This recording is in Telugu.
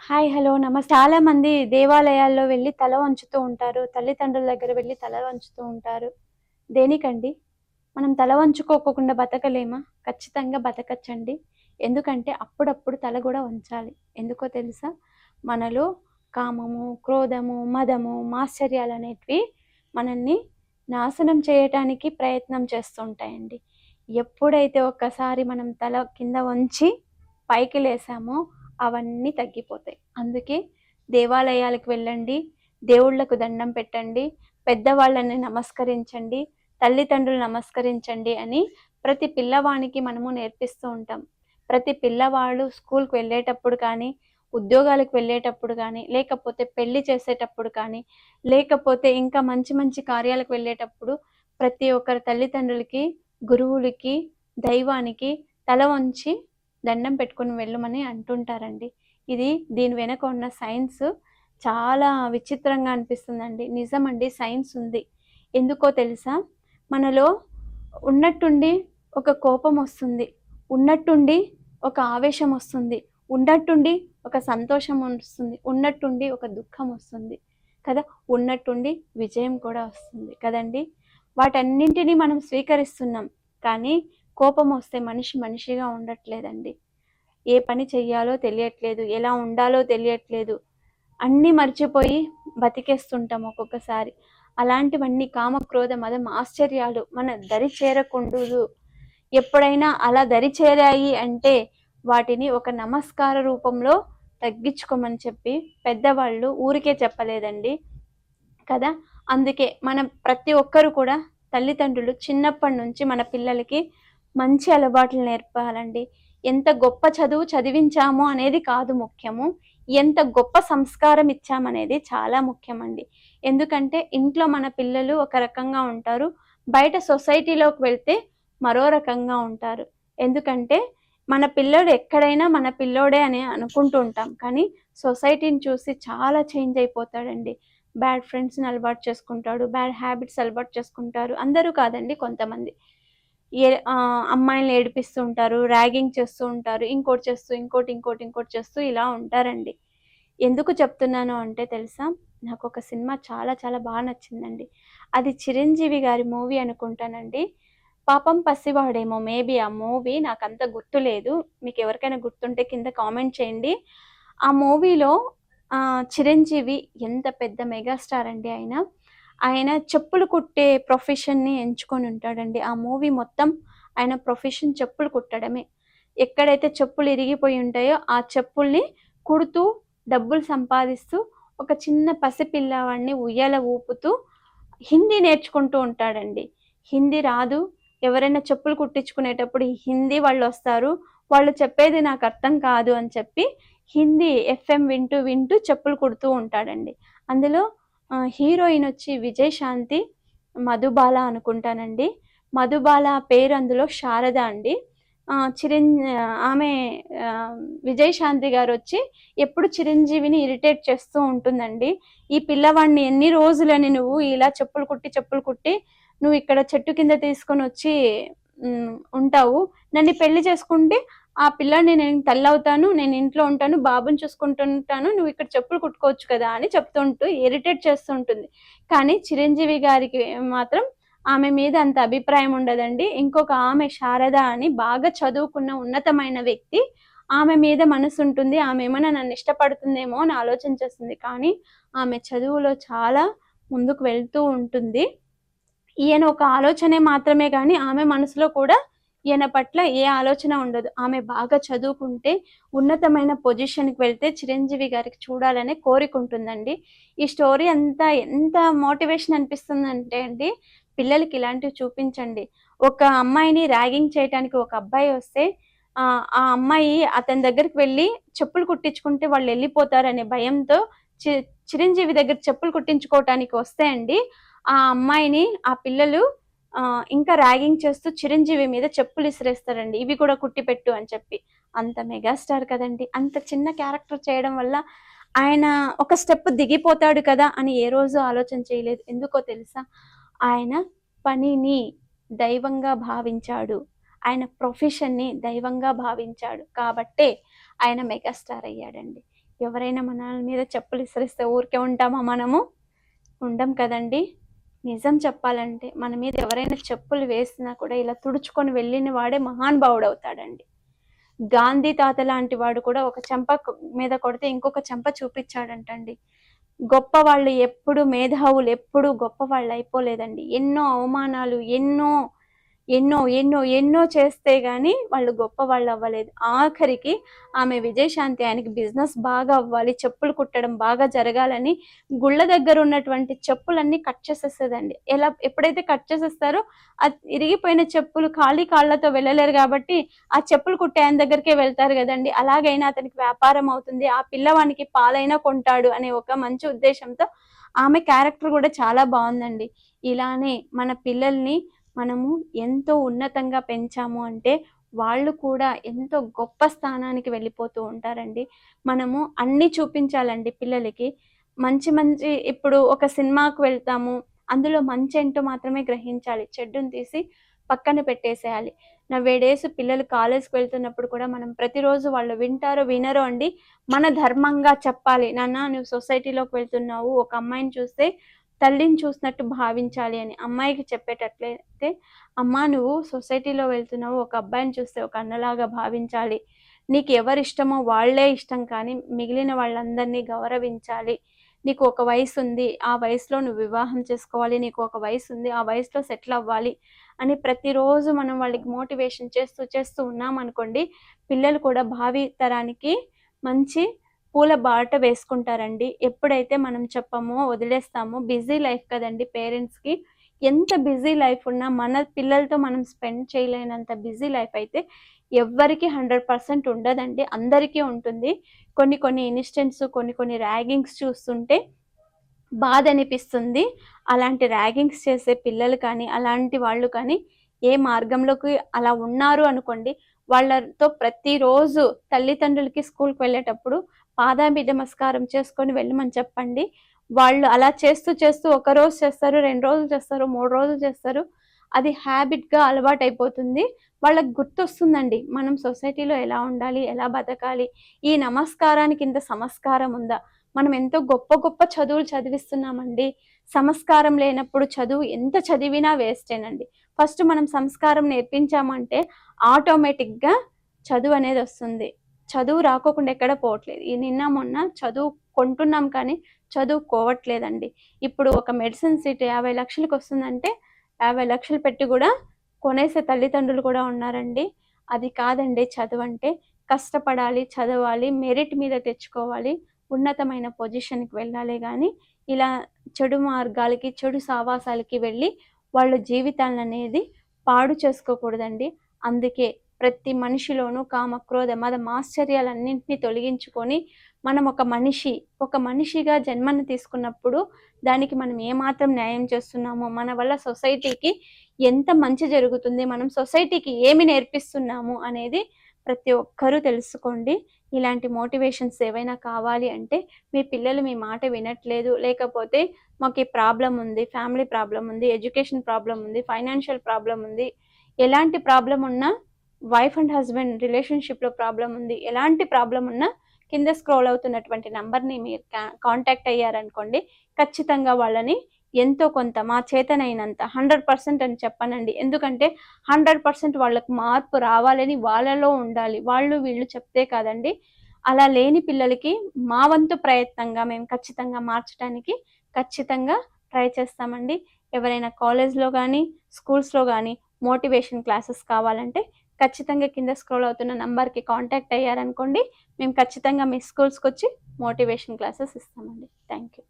హాయ్, హలో, నమస్తే. చాలా మంది దేవాలయాల్లో వెళ్ళి తల వంచుతూ ఉంటారు. తల్లిదండ్రుల దగ్గర వెళ్ళి తల వంచుతూ ఉంటారు. దేనికండి? మనం తల వంచుకోకుండా బతకలేమా? ఖచ్చితంగా బతకచ్చండి. ఎందుకంటే అప్పుడప్పుడు తల గూడా వంచాలి. ఎందుకో తెలుసా? మనలో కామము, క్రోధము, మదము, మాత్సర్యాలనేటివి మనల్ని నాశనం చేయటానికి ప్రయత్నం చేస్తూ ఉంటాయండి. ఎప్పుడైతే ఒక్కసారి మనం తల కింద వంచి పైకి లేసామో అవన్నీ తగ్గిపోతాయి. అందుకే దేవాలయాలకు వెళ్ళండి, దేవుళ్ళకు దండం పెట్టండి, పెద్దవాళ్ళని నమస్కరించండి, తల్లిదండ్రులు నమస్కరించండి అని ప్రతి పిల్లవానికి మనము నేర్పిస్తూ ఉంటాం. ప్రతి పిల్లవాడు స్కూల్కి వెళ్ళేటప్పుడు కానీ, ఉద్యోగాలకు వెళ్ళేటప్పుడు కానీ, లేకపోతే పెళ్లి చేసేటప్పుడు కానీ, లేకపోతే ఇంకా మంచి మంచి కార్యాలకు వెళ్ళేటప్పుడు ప్రతి ఒక్కరి తల్లిదండ్రులకి, గురువులకి, దైవానికి తల వంచి దండం పెట్టుకుని వెళ్ళమని అంటుంటారండి. దీని వెనక ఉన్న సైన్స్ చాలా విచిత్రంగా అనిపిస్తుందండి. నిజమండి, సైన్స్ ఉంది. ఎందుకో తెలుసా? మనలో ఉన్నట్టుండి ఒక కోపం వస్తుంది, ఉన్నట్టుండి ఒక ఆవేశం వస్తుంది, ఉన్నట్టుండి ఒక సంతోషం వస్తుంది, ఉన్నట్టుండి ఒక దుఃఖం వస్తుంది కదా, ఉన్నట్టుండి విజయం కూడా వస్తుంది కదండి. వాటన్నింటినీ మనం స్వీకరిస్తున్నాం, కానీ కోపం వస్తే మనిషి మనిషిగా ఉండట్లేదండి. ఏ పని చెయ్యాలో తెలియట్లేదు, ఎలా ఉండాలో తెలియట్లేదు, అన్నీ మర్చిపోయి బతికేస్తుంటాం ఒక్కొక్కసారి. అలాంటివన్నీ కామక్రోధ మదం ఆశ్చర్యాలు మన దరి చేరకుండు. ఎప్పుడైనా అలా దరి చేరాయి అంటే వాటిని ఒక నమస్కార రూపంలో తగ్గించుకోమని చెప్పి పెద్దవాళ్ళు ఊరికే చెప్పలేదండి కదా. అందుకే మనం ప్రతి ఒక్కరు కూడా తల్లిదండ్రులు చిన్నప్పటి నుంచి మన పిల్లలకి మంచి అలవాట్లు నేర్పాలండి. ఎంత గొప్ప చదువు చదివించాము అనేది కాదు ముఖ్యము, ఎంత గొప్ప సంస్కారం ఇచ్చామనేది చాలా ముఖ్యమండి. ఎందుకంటే ఇంట్లో మన పిల్లలు ఒక రకంగా ఉంటారు, బయట సొసైటీలోకి వెళ్తే మరో రకంగా ఉంటారు. ఎందుకంటే మన పిల్లోడు ఎక్కడైనా మన పిల్లోడే అని అనుకుంటూ ఉంటాం, కానీ సొసైటీని చూసి చాలా చేంజ్ అయిపోతాడండి. బ్యాడ్ ఫ్రెండ్స్ని అలవాటు చేసుకుంటాడు, బ్యాడ్ హ్యాబిట్స్ అలవాటు చేసుకుంటారు. అందరూ కాదండి, కొంతమంది అమ్మాయిల్ని ఏడిపిస్తూ ఉంటారు, ర్యాగింగ్ చేస్తూ ఉంటారు, ఇంకోటి చేస్తూ ఇంకోటి చేస్తూ ఇలా ఉంటారండి. ఎందుకు చెప్తున్నాను అంటే తెలుసా? నాకు ఒక సినిమా చాలా చాలా బాగా నచ్చిందండి. అది చిరంజీవి గారి మూవీ అనుకుంటానండి. పాపం పసివాడేమో, మేబీ ఆ మూవీ నాకంత గుర్తులేదు. మీకు ఎవరికైనా గుర్తుంటే కింద కామెంట్ చేయండి. ఆ మూవీలో చిరంజీవి ఎంత పెద్ద మెగాస్టార్ అండి. ఆయన చెప్పులు కుట్టే ప్రొఫెషన్ని ఎంచుకొని ఉంటాడండి. ఆ మూవీ మొత్తం ఆయన ప్రొఫెషన్ చెప్పులు కుట్టడమే. ఎక్కడైతే చెప్పులు ఇరిగిపోయి ఉంటాయో ఆ చెప్పుల్ని కుడుతూ డబ్బులు సంపాదిస్తూ ఒక చిన్న పసిపిల్లవాడిని ఉయ్యాల ఊపుతూ హిందీ నేర్చుకుంటూ ఉంటాడండి. హిందీ రాదు, ఎవరైనా చెప్పులు కుట్టించుకునేటప్పుడు హిందీ వాళ్ళు వస్తారు, వాళ్ళు చెప్పేది నాకు అర్థం కాదు అని చెప్పి హిందీ ఎఫ్ఎం వింటూ వింటూ చెప్పులు కుడుతూ ఉంటాడండి. అందులో హీరోయిన్ వచ్చి విజయశాంతి, మధుబాల అనుకుంటానండి. మధుబాల పేరు అందులో శారద అండి. ఆమె విజయశాంతి గారు వచ్చి ఎప్పుడు చిరంజీవిని ఇరిటేట్ చేస్తూ ఉంటుందండి. ఈ పిల్లవాడిని ఎన్ని రోజులని నువ్వు ఇలా చెప్పులు కుట్టి నువ్వు ఇక్కడ చెట్టు కింద తీసుకొని వచ్చి ఉంటావు, నన్ను పెళ్లి చేసుకుంటే ఆ పిల్లని నేను తల్లవుతాను, నేను ఇంట్లో ఉంటాను, బాబుని చూసుకుంటుంటాను, నువ్వు ఇక్కడ చెప్పులు కుట్టుకోవచ్చు కదా అని చెప్తుంటూ ఇరిటేట్ చేస్తూ ఉంటుంది. కానీ చిరంజీవి గారికి మాత్రం ఆమె మీద అంత అభిప్రాయం ఉండదండి. ఇంకొక ఆమె శారద అని బాగా చదువుకున్న ఉన్నతమైన వ్యక్తి, ఆమె మీద మనసు ఉంటుంది. ఆమె ఏమైనా నన్ను ఇష్టపడుతుందేమో అని ఆలోచన చేస్తుంది, కానీ ఆమె చదువులో చాలా ముందుకు వెళ్తూ ఉంటుంది. ఈయన ఒక ఆలోచనే మాత్రమే కానీ ఆమె మనసులో కూడా ఈయన పట్ల ఏ ఆలోచన ఉండదు. ఆమె బాగా చదువుకుంటే ఉన్నతమైన పొజిషన్కి వెళ్తే చిరంజీవి గారికి చూడాలనే కోరిక ఉంటుందండి. ఈ స్టోరీ అంతా ఎంత మోటివేషన్ అనిపిస్తుందంటే అండి, పిల్లలకి ఇలాంటివి చూపించండి. ఒక అమ్మాయిని ర్యాగింగ్ చేయడానికి ఒక అబ్బాయి వస్తే ఆ అమ్మాయి అతని దగ్గరికి వెళ్ళి చెప్పులు కుట్టించుకుంటే వాళ్ళు వెళ్ళిపోతారనే భయంతో చిరంజీవి దగ్గర చెప్పులు కుట్టించుకోవటానికి వస్తే అండి, ఆ అమ్మాయిని ఆ పిల్లలు ఇంకా ర్యాగింగ్ చేస్తూ చిరంజీవి మీద చెప్పులు ఇసిరేస్తారండి, ఇవి కూడా కుట్టి పెట్టు అని చెప్పి. అంత మెగాస్టార్ కదండి, అంత చిన్న క్యారెక్టర్ చేయడం వల్ల ఆయన ఒక స్టెప్ దిగిపోతాడు కదా అని ఏ రోజు ఆలోచన చేయలేదు. ఎందుకో తెలుసా? ఆయన పనిని దైవంగా భావించాడు, ఆయన ప్రొఫెషన్ని దైవంగా భావించాడు కాబట్టే ఆయన మెగాస్టార్ అయ్యాడండి. ఎవరైనా మన మీద చెప్పులు విసిరిస్తే ఊరికే ఉంటామా మనము? ఉండం కదండి. నిజం చెప్పాలంటే మన మీద ఎవరైనా చెప్పులు వేసినా కూడా ఇలా తుడుచుకొని వెళ్ళిన వాడే మహానుభావుడవుతాడండి. గాంధీ తాత లాంటి వాడు కూడా ఒక చెంప మీద కొడితే ఇంకొక చెంప చూపించాడంటండి. గొప్ప వాళ్ళు ఎప్పుడు, మేధావులు ఎప్పుడు గొప్ప వాళ్ళు అయిపోలేదండి. ఎన్నో అవమానాలు, ఎన్నో ఎన్నో ఎన్నో ఎన్నో చేస్తే గాని వాళ్ళు గొప్ప వాళ్ళు అవ్వలేదు. ఆఖరికి ఆమె విజయశాంతి ఆయనకి బిజినెస్ బాగా అవ్వాలి, చెప్పులు కుట్టడం బాగా జరగాలని గుళ్ళ దగ్గర ఉన్నటువంటి చెప్పులన్నీ కట్ చేసేసేదండి. ఎప్పుడైతే కట్ చేసేస్తారో ఇరిగిపోయిన చెప్పులు ఖాళీ కాళ్ళతో వెళ్ళలేరు కాబట్టి ఆ చెప్పులు కుట్టే ఆయన దగ్గరికే వెళ్తారు కదండి. అలాగైనా అతనికి వ్యాపారం అవుతుంది, ఆ పిల్లవానికి పాలైనా కొంటాడు అనే ఒక మంచి ఉద్దేశంతో ఆమె క్యారెక్టర్ కూడా చాలా బాగుందండి. ఇలానే మన పిల్లల్ని మనము ఎంతో ఉన్నతంగా పెంచాము అంటే వాళ్ళు కూడా ఎంతో గొప్ప స్థానానికి వెళ్ళిపోతూ ఉంటారండి. మనము అన్ని చూపించాలండి పిల్లలకి. మంచి మంచి ఇప్పుడు ఒక సినిమాకు వెళ్తాము, అందులో మంచి ఏంటో మాత్రమే గ్రహించాలి, చెడ్డును తీసి పక్కన పెట్టేసేయాలి. నవ్వేడేస్ పిల్లలు కాలేజ్కి వెళ్తున్నప్పుడు కూడా మనం ప్రతిరోజు వాళ్ళు వింటారో వినరో అండి, మన ధర్మంగా చెప్పాలి. నాన్న నువ్వు సొసైటీలోకి వెళ్తున్నావు, ఒక అమ్మాయిని చూస్తే తల్లిని చూసినట్టు భావించాలి అని అమ్మాయికి చెప్పేటట్లయితే, అమ్మా నువ్వు సొసైటీలో వెళ్తున్నావు, ఒక అబ్బాయిని చూస్తే ఒక అన్నలాగా భావించాలి, నీకు ఎవరు ఇష్టమో వాళ్ళే ఇష్టం కానీ మిగిలిన వాళ్ళందరినీ గౌరవించాలి, నీకు ఒక వయసు ఉంది, ఆ వయసులో నువ్వు వివాహం చేసుకోవాలి, నీకు ఒక వయసు ఉంది, ఆ వయసులో సెటిల్ అవ్వాలి అని ప్రతిరోజు మనం వాళ్ళకి మోటివేషన్ చేస్తూ ఉన్నామనుకోండి, పిల్లలు కూడా భావి తరానికి మంచి పూల బాట వేసుకుంటారండి. ఎప్పుడైతే మనం చెప్పమో వదిలేస్తామో, బిజీ లైఫ్ కదండి పేరెంట్స్కి, ఎంత బిజీ లైఫ్ ఉన్నా మన పిల్లలతో మనం స్పెండ్ చేయలేనంత బిజీ లైఫ్ అయితే ఎవ్వరికి 100% ఉండదండి, అందరికీ ఉంటుంది. కొన్ని ఇన్సిడెంట్స్, కొన్ని ర్యాగింగ్స్ చూస్తుంటే బాధ అనిపిస్తుంది. అలాంటి ర్యాగింగ్స్ చేసే పిల్లలు కానీ, అలాంటి వాళ్ళు కానీ ఏ మార్గంలోకి అలా ఉన్నారు అనుకోండి, వాళ్ళతో ప్రతిరోజు తల్లిదండ్రులకి స్కూల్కి వెళ్ళేటప్పుడు పాదాభి నమస్కారం చేసుకొని వెళ్ళమని చెప్పండి. వాళ్ళు అలా చేస్తూ ఒక రోజు చేస్తారు, 2 రోజులు చేస్తారు, 3 రోజులు చేస్తారు, అది హ్యాబిట్గా అలవాటైపోతుంది. వాళ్ళకి గుర్తొస్తుందండి మనం సొసైటీలో ఎలా ఉండాలి, ఎలా బతకాలి, ఈ నమస్కారానికి ఇంత సంస్కారం ఉందా, మనం ఎంతో గొప్ప చదువులు చదివిస్తున్నామండి. సంస్కారం లేనప్పుడు చదువు ఎంత చదివినా వేస్టేనండి. ఫస్ట్ మనం సంస్కారం నేర్పించామంటే ఆటోమేటిక్గా చదువు అనేది వస్తుంది. చదువు రాకోకుండా ఎక్కడ పోవట్లేదు. ఈ నిన్న మొన్న చదువు కొంటున్నాం కానీ చదువుకోవట్లేదండి. ఇప్పుడు ఒక మెడిసిన్ సీట్ 50 లక్షలకు వస్తుందంటే 50 లక్షలు పెట్టి కూడా కొనేసే తల్లిదండ్రులు కూడా ఉన్నారండి. అది కాదండి చదువు అంటే. కష్టపడాలి, చదవాలి, మెరిట్ మీద తెచ్చుకోవాలి, ఉన్నతమైన పొజిషన్కి వెళ్ళాలి. కానీ ఇలా చెడు మార్గాలకి, చెడు సావాసాలకి వెళ్ళి వాళ్ళ జీవితాలను అనేది పాడు చేసుకోకూడదండి. అందుకే ప్రతి మనిషిలోనూ కామ, క్రోధ, మద, మాశ్చర్యాలన్నింటినీ తొలగించుకొని మనం ఒక మనిషిగా జన్మను తీసుకున్నప్పుడు దానికి మనం ఏమాత్రం న్యాయం చేస్తున్నామో, మన వల్ల సొసైటీకి ఎంత మంచి జరుగుతుంది, మనం సొసైటీకి ఏమి నేర్పిస్తున్నాము అనేది ప్రతి ఒక్కరూ తెలుసుకోండి. ఇలాంటి మోటివేషన్స్ ఏవైనా కావాలి అంటే, మీ పిల్లలు మీ మాట వినట్లేదు, లేకపోతే మాకు ఈ ప్రాబ్లం ఉంది, ఫ్యామిలీ ప్రాబ్లం ఉంది, ఎడ్యుకేషన్ ప్రాబ్లం ఉంది, ఫైనాన్షియల్ ప్రాబ్లం ఉంది, ఎలాంటి ప్రాబ్లం ఉన్నా, వైఫ్ అండ్ హస్బెండ్ రిలేషన్షిప్లో ప్రాబ్లం ఉంది, ఎలాంటి ప్రాబ్లం ఉన్నా కింద స్క్రోల్ అవుతున్నటువంటి నంబర్ని మీరు కాంటాక్ట్ అయ్యారనుకోండి, ఖచ్చితంగా వాళ్ళని ఎంతో కొంత మా చేతనైనంత 100% అని చెప్పనండి. ఎందుకంటే 100% వాళ్ళకు మార్పు రావాలని వాళ్ళలో ఉండాలి. వాళ్ళు వీళ్ళు చెప్తే కాదండి. అలా లేని పిల్లలకి మా వంతు ప్రయత్నంగా మేము ఖచ్చితంగా మార్చడానికి ఖచ్చితంగా ట్రై చేస్తామండి. ఎవరైనా కాలేజ్లో కానీ, స్కూల్స్లో కానీ మోటివేషన్ క్లాసెస్ కావాలంటే ఖచ్చితంగా కింద స్క్రోల్ అవుతున్న నంబర్కి కాంటాక్ట్ అయ్యారనుకోండి, మేము ఖచ్చితంగా మీ స్కూల్స్కి వచ్చి మోటివేషన్ క్లాసెస్ ఇస్తామండి. Thank you.